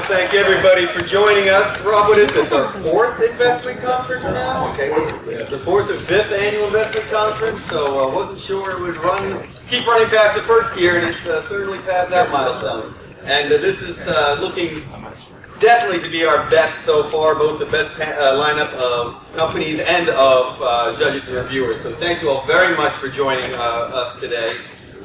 to thank everybody for joining us. Rob, what is this, our fourth investment conference now? Okay, the fourth or fifth annual investment conference, so I wasn't sure it would keep running past the first year, and it's certainly passed that milestone. And this is looking definitely to be our best so far, both the best lineup of companies and of judges and reviewers. So thank you all very much for joining us today.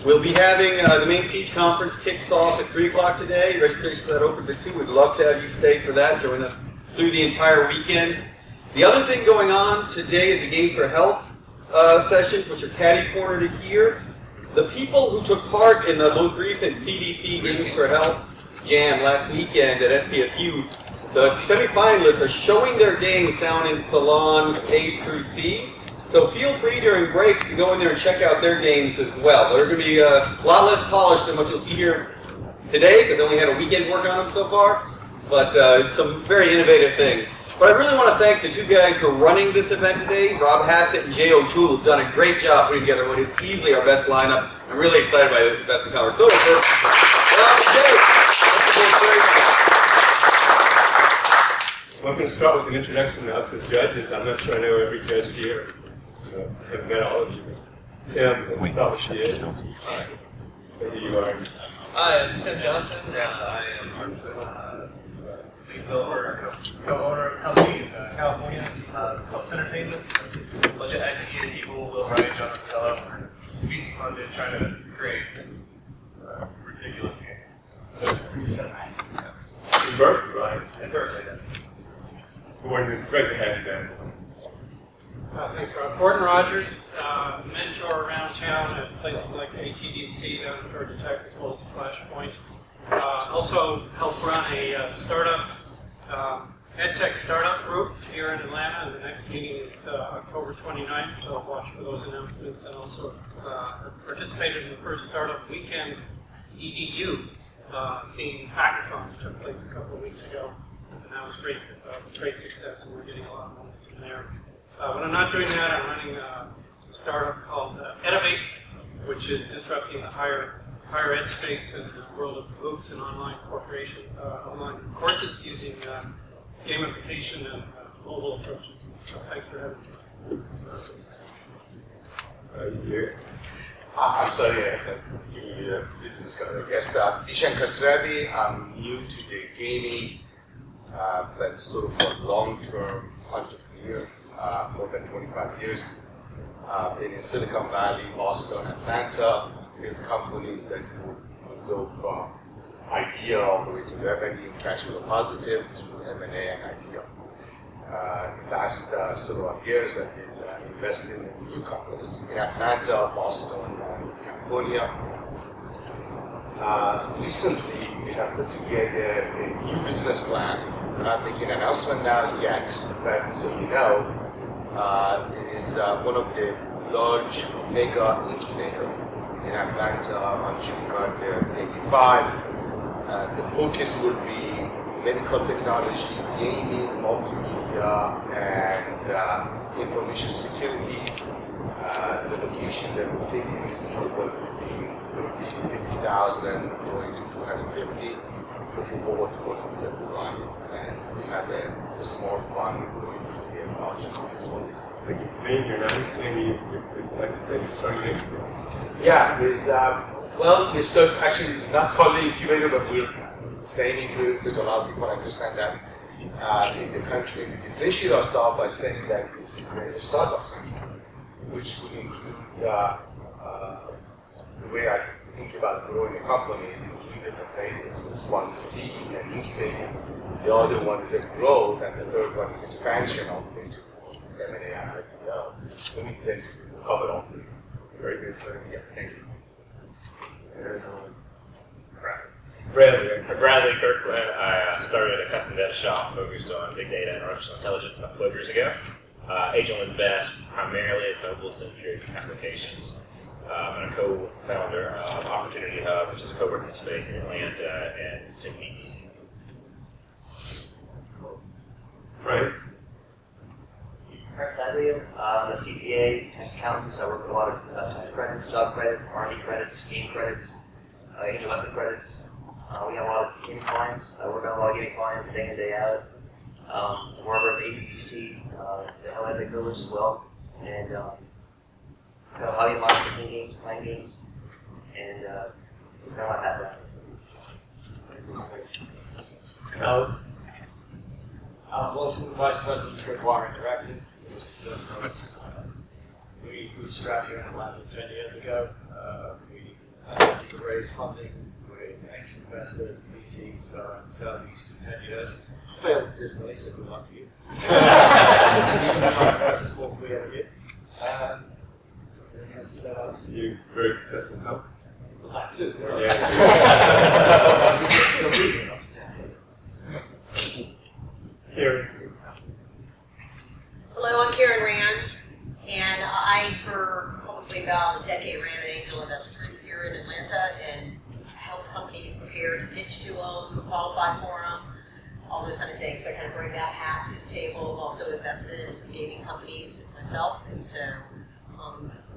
We'll be having the main Siege conference kicks off at 3 o'clock today. Registration for that opens at 2. We'd love to have you stay for that. Join us through the entire weekend. The other thing going on today is the Games for Health sessions, which are catty-cornered here. The people who took part in the most recent CDC Games for Health Jam last weekend at SPSU, the semifinalists are showing their games down in salons A through C. So feel free during breaks to go in there and check out their games as well. They're going to be a lot less polished than what you'll see here today, because they only had a weekend work on them so far, but some very innovative things. But I really want to thank the two guys who are running this event today, Rob Hassett and Jay O'Toole, who've done a great job putting together what is easily our best lineup. I'm really excited by this investment conference. So, Rob and Jay, well, I'm going to start with an introduction of the judges. I'm not sure I know every judge here. I've met all of you. Tim, let's start with you. Hi. So here you are. Hi, I'm Tim Johnson, and I am lead developer, co-owner of a company in California. It's called Centertainment. A bunch of ex-EA people, Will Wright, John Fratello, VC funded, trying to create a ridiculous game. In Berkeley, right? In Berkeley, yes. Great to have you down. Thanks, Rob. Gordon Rogers, mentor around town at places like ATDC down in Georgia Tech as well as Flashpoint. Also help run a startup, EdTech startup group here in Atlanta, and the next meeting is October 29th, so watch for those announcements. And also participated in the first startup weekend EDU themed hackathon that took place a couple of weeks ago, and that was great success, and we're getting a lot more from there. When I'm not doing that, I'm running a startup called Edivate, which is disrupting the higher ed space in the world of MOOCs and online courses using gamification and mobile approaches. So thanks for having me. I'm sorry, giving you the business card, I guess. Ishan Kasravi, I'm new to the gaming, but sort of a long-term entrepreneur. More than 25 years. Been in Silicon Valley, Boston, Atlanta, with companies that would go from idea all the way to revenue, cash flow positive, to M&A and IPO. Last several years, I've been investing in new companies in Atlanta, Boston, and California. Recently, we have put together a new business plan. We're not making an announcement now yet, but so you know, it is one of the large mega incubator in Atlanta on Chicago 85. The focus would be medical technology, gaming, multimedia, and information security. The location that we're taking is somewhere between 30 to 50,000, going to 250. Looking forward to working with everyone, and we have a small fund going to be a large fund as well. Thank you for being here. Now, this thing you'd like to say you're starting an incubator. Yeah, there's, we start actually not called the incubator, but we're saying incubator because a lot of people understand that in the country. We differentiate ourselves by saying that this is a startup center, which would include the way I think about growing a company is in 3 different phases. There's one seed and incubating, the other one is a growth, and the third one is expansion all the way to M&A and IPO. So we can cover all 3. Very good. Yeah, thank you. Bradley Kirkland. I started a custom dev shop focused on big data and artificial intelligence about 12 years ago. Angel invest primarily in mobile-centric applications. I'm a co-founder of Opportunity Hub, which is a co-working space in Atlanta and soon DC. Frank? Frank Taglio. I'm a CPA, tax accountant, so I work with a lot of tax credits, job credits, R&D credits, game credits, angel investment credits. We have a lot of gaming clients. I work on a lot of gaming clients day in, day out. We're over at ATDC, the Atlantic Village as well. And it's kind of how you mind making games, playing games, and it's kind of like that. Wilson, Vice President for Water Interactive. We bootstrapped here in Atlanta 10 years ago. We attempted to raise funding with angel investors and VCs in the Southeast for 10 years. Failed dismally, so good luck to you. That's as small as we ever get. Anything else to say about us? You're very successful company. Well, that too. Yeah. Still breathing after 10 years. Karen. Hello, I'm Karen Rands, and I, for probably about a decade, ran an angel investor group here in Atlanta and helped companies prepare to pitch to them, qualify for them, all those kind of things. So I kind of bring that hat to the table. I've also invested in some gaming companies myself, and so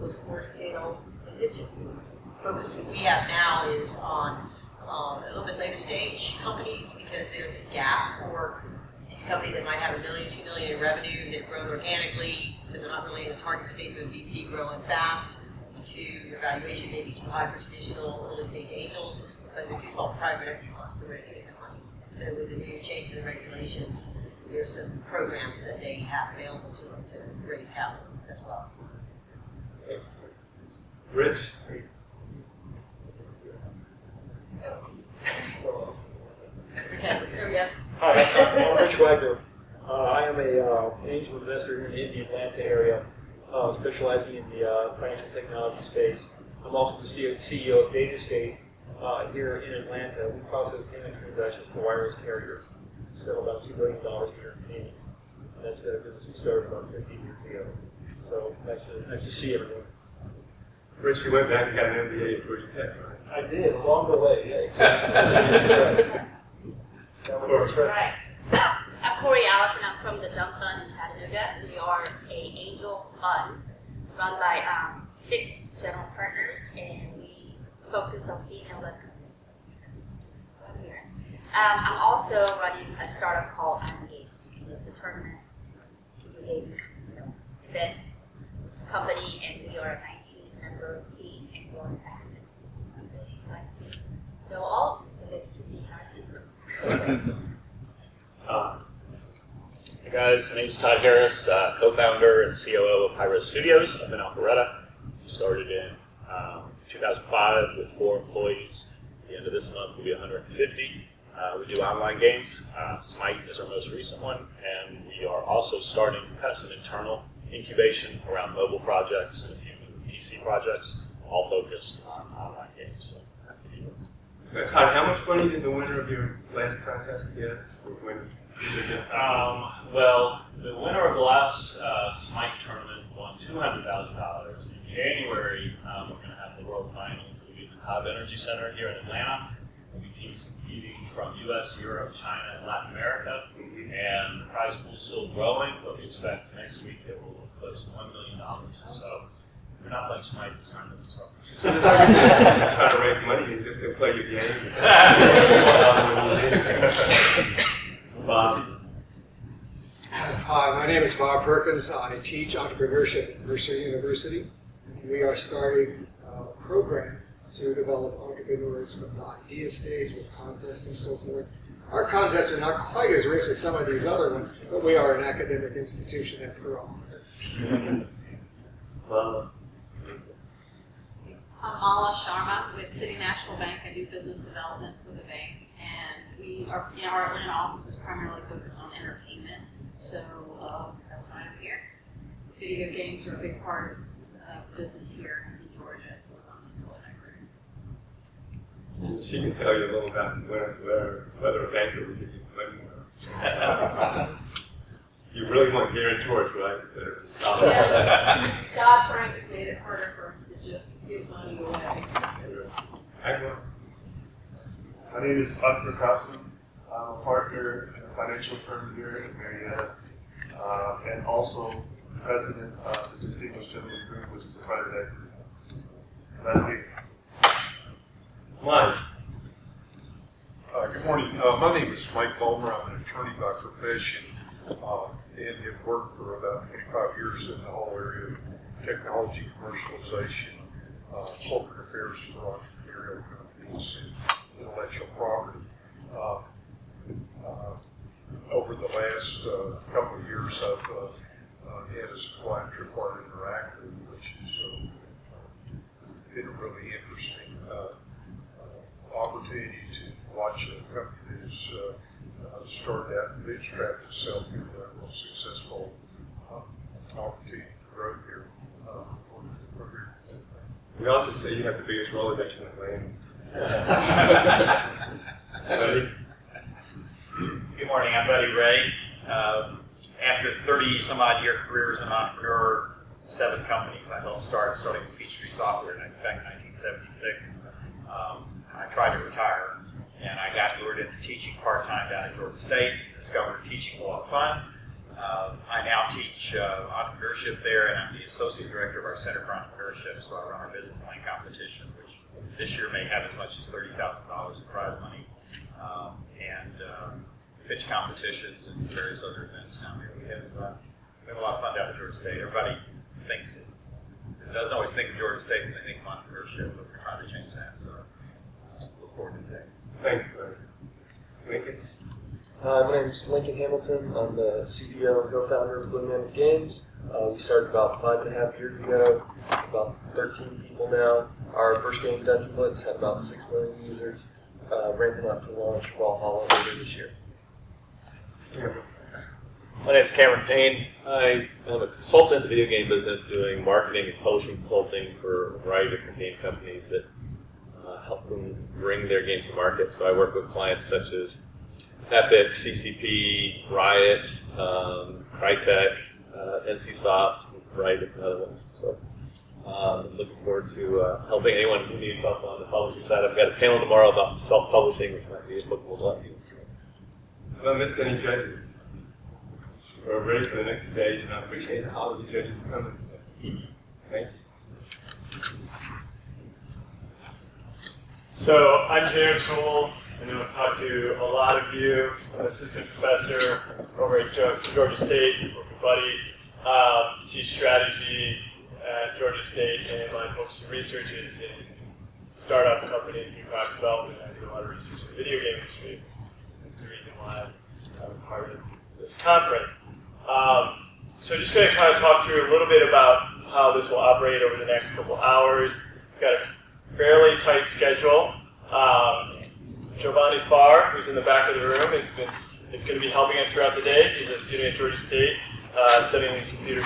looking forward to seeing all the pitches. The focus we have now is on a little bit later stage companies because there's a gap for these companies that might have $1 million, $2 million in revenue, they've grown organically, so they're not really in the target space of a VC growing fast. Their valuation may be too high for traditional early stage angels, but they're too small for private equity funds, so where do they get their money? So with the new changes in regulations, there's some programs that they have available to them to raise capital as well. So. Rich. There we go. Hi, I'm Rich Wagner. I am an angel investor in the Atlanta area, specializing in the financial technology space. I'm also the CEO of Data State here in Atlanta. We process payment transactions for wireless carriers. Sell about $2 billion a year in payments. That's a business we started about 15 years ago. So nice to see everyone. Rich, you went back and got an MBA at Georgia Tech, right? I did, along the way, yeah, exactly. Right. I'm Corey Allison. I'm from the Jump Fund in Chattanooga. We are an angel fund run by 6 general partners, and we focus on female-led companies. So that's what I'm here. I'm also running a startup called I'm Game. It's a tournament game events company, and we are a 19-member team and growing fast. I'm really glad to know all of you so that you can be in our system. Hey guys, my name is Todd Harris, co-founder and COO of Pyro Studios up in Alpharetta. We started in 2005 with 4 employees. At the end of this month, we'll be 150. We do online games. Smite is our most recent one, and we are also starting kind of some internal incubation around mobile projects and a few PC projects, all focused on online games. So, Todd, how much money did the winner of your last contest get? Well, the winner of the last Smite tournament won $200,000. In January, we're going to have the World Finals. We'll be in the Hub Energy Center here in Atlanta. There'll be teams competing from U.S., Europe, China, and Latin America. And the prize pool is still growing, but we expect next week it will close to $1 million. So if you're not playing Smite this time, it's wrong. So does that mean you're trying to raise money and just go play your game? Bob. Hi, my name is Bob Perkins. I teach entrepreneurship at Mercer University. We are starting a program to develop entrepreneurs from the idea stage with contests and so forth. Our contests are not quite as rich as some of these other ones, but we are an academic institution after all. I'm Mala Sharma with City National Bank. I do business development for the bank, and we are, our Atlanta office is primarily focused on entertainment, so that's why I'm here. Video games are a big part of business here in Georgia, so I'm still in that group. She can tell you a little about whether a banker would give you money or not. You really want guarantors, right? Yeah. Dodd-Frank has made it harder for us to just give money away. My name is Akbar Qasim. I'm a partner in a financial firm here in Marietta, and also president of the Distinguished Gentleman Group, which is a private equity. That'll be Mike. Good morning. My name is Mike Bulmer. I'm an attorney by profession and have worked for about 25 years in the whole area of technology commercialization, corporate affairs for entrepreneurial companies, and intellectual property. Over the last couple of years, I've had as a client Tripwire Interactive, which has been a really interesting opportunity to watch a company that's started out and bootstrapped itself into a real successful opportunity for growth here. We also say you have the biggest Rolodex in Atlanta. Good morning, I'm Buddy Ray. After 30 some odd year career as an entrepreneur, 7 companies I helped starting with Peachtree Software back in 1976. I tried to retire, and I got lured into teaching part-time down at Georgia State, discovered teaching was a lot of fun. I now teach entrepreneurship there, and I'm the associate director of our Center for Entrepreneurship, so I run our business plan competition, which this year may have as much as $30,000 in prize money, and pitch competitions and various other events down here. We have a lot of fun down at Georgia State. Everybody thinks, doesn't always think of Georgia State when they think of entrepreneurship, but we're trying to change that, so look forward to that. Thanks, Buddy. Lincoln? My name is Lincoln Hamilton. I'm the CTO and co-founder of Blue Mammoth Games. We started about 5.5 years ago, about 13 people now. Our first game, Dungeon Blitz, had about 6 million users, ramping up to launch Valhalla later this year. My name is Cameron Payne. I am a consultant in the video game business doing marketing and publishing consulting for a variety of different game companies that help them bring their games to market. So I work with clients such as Epic, CCP, Riot, Crytek, NCSoft, and a variety of different other ones. So I'm looking forward to helping anyone who needs help on the publishing side. I've got a panel tomorrow about self-publishing, which might be applicable to a lot of people. I don't miss any judges. We're ready for the next stage, and I appreciate all of the judges coming today. Thank you. So I'm Jared Toole. I know I've talked to a lot of you. I'm an assistant professor over at Georgia State, work with Buddy, teach strategy at Georgia State, and my focus of research is in startup companies, new product development. I do a lot of research in the video game industry. That's the reason why I'm part of this conference. So just going to kind of talk through a little bit about how this will operate over the next couple hours. We've got a fairly tight schedule. Giovanni Farr, who's in the back of the room, is going to be helping us throughout the day. He's a student at Georgia State, studying computer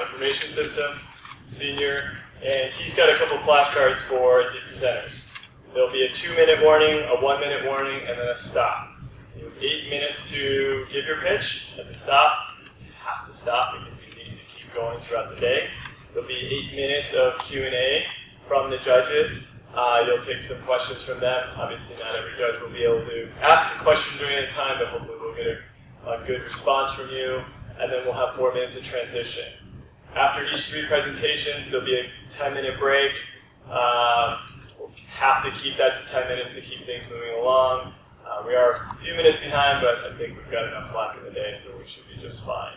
information systems, senior, and he's got a couple flashcards for the presenters. There'll be a 2-minute warning, a 1-minute warning, and then a stop. You have 8 minutes to give your pitch. At the stop, you have to stop because we need to keep going throughout the day. There'll be 8 minutes of Q&A from the judges. You'll take some questions from them. Obviously, not every judge will be able to ask a question during the time, but hopefully we'll get a good response from you. And then we'll have 4 minutes of transition. After each 3 presentations, there'll be a 10-minute break. We'll have to keep that to 10 minutes to keep things moving along. We are a few minutes behind, but I think we've got enough slack in the day, so we should be just fine.